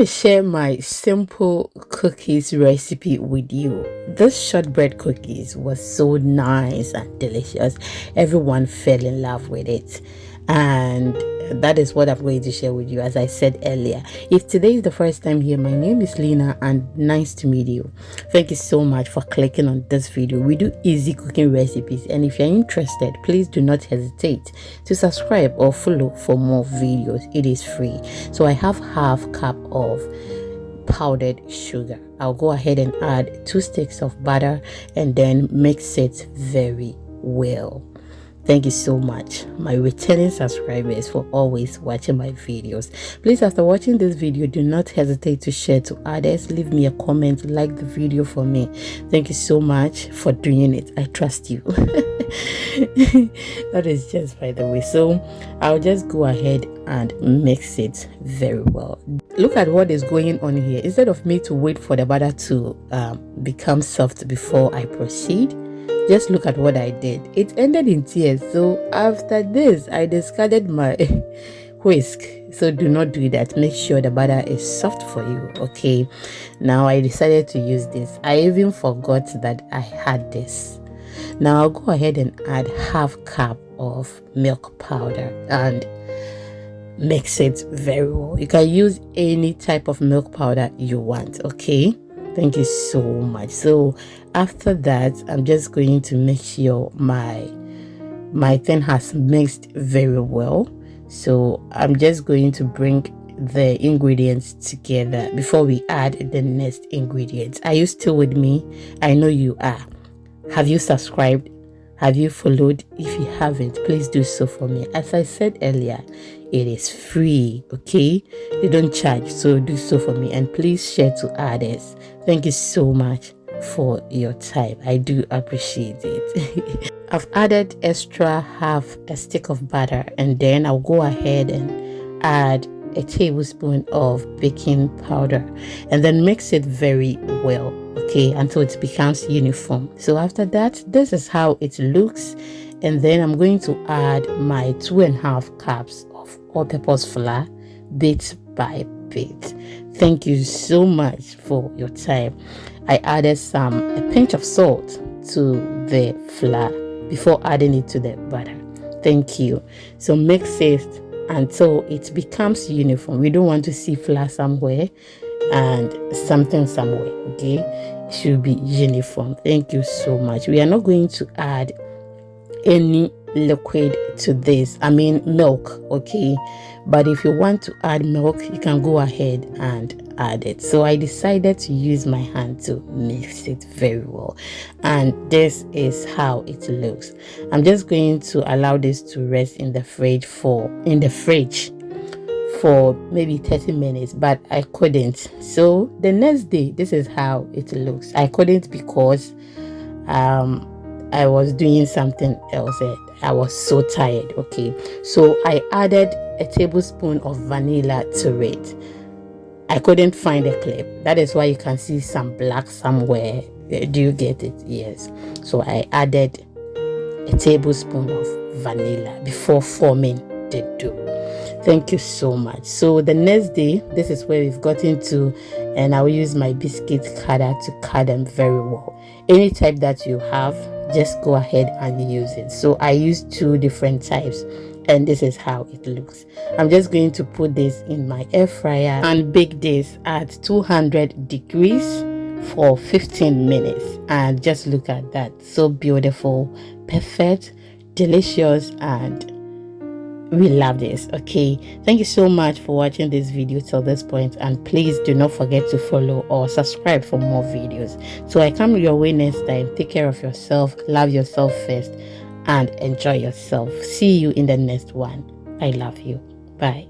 to share my simple cookies recipe with you. This shortbread cookies was so nice and delicious. Everyone fell in love with it, and that is what I'm going to share with you. As I said earlier, if today is the first time here, my name is Lena and nice to meet you. Thank you so much for clicking on this video. We do easy cooking recipes, and if you're interested, please do not hesitate to subscribe or follow for more videos. It is free. So I have half cup of powdered sugar. I'll go ahead and add 2 sticks of butter and then mix it very well. Thank you so much, my returning subscribers, for always watching my videos. Please, after watching this video, do not hesitate to share to others. Leave me a comment, like the video for me. Thank you so much for doing it. I trust you. That is just by the way. So I'll just go ahead and mix it very well. Look at what is going on here. Instead of me to wait for the butter to become soft before I proceed, just look at what I did. It ended in tears. So after this, I discarded my whisk. So do not do that. Make sure the butter is soft for you. Okay, now I decided to use this. I even forgot that I had this. Now I'll go ahead and add half cup of milk powder and mix it very well. You can use any type of milk powder you want. Okay, thank you so much. So after that, I'm just going to make sure my thing has mixed very well. So I'm just going to bring the ingredients together before we add the next ingredients. Are you still with me? I know you are. Have you subscribed? Have you followed? If you haven't, please do so for me. As I said earlier, it is free. Okay, they don't charge, so do so for me, and please share to others. Thank you so much for your time. I do appreciate it. I've added extra half a stick of butter, and then I'll go ahead and add a tablespoon of baking powder and then mix it very well, okay, until it becomes uniform. So after that, this is how it looks, and then I'm going to add my 2.5 cups of all-purpose flour bit by bit. Thank you so much for your time. I added a pinch of salt to the flour before adding it to the butter. Thank you. So mix it until it becomes uniform. We don't want to see flour somewhere and something somewhere. Okay, it should be uniform. Thank you so much. We are not going to add any liquid to this, I mean milk. Okay, but if you want to add milk, you can go ahead and add it. So I decided to use my hand to mix it very well, and this is how it looks. I'm just going to allow this to rest in the fridge for maybe 30 minutes, but I couldn't. So the next day, this is how it looks. I couldn't because I was doing something else. I was so tired. Okay, so I added a tablespoon of vanilla to it. I couldn't find a clip. That is why you can see some black somewhere. Do you get it? Yes. So I added a tablespoon of vanilla before forming the dough. Thank you so much. So the next day, this is where we've gotten to, and I will use my biscuit cutter to cut them very well. Any type that you have, just go ahead and use it. So I used 2 different types, and this is how it looks. I'm just going to put this in my air fryer and bake this at 200 degrees for 15 minutes. And just look at that. So beautiful, perfect, delicious, and we love this. Okay, thank you so much for watching this video till this point, and please do not forget to follow or subscribe for more videos. So I come your way next time. Take care of yourself, love yourself first, and enjoy yourself. See you in the next one. I love you. Bye.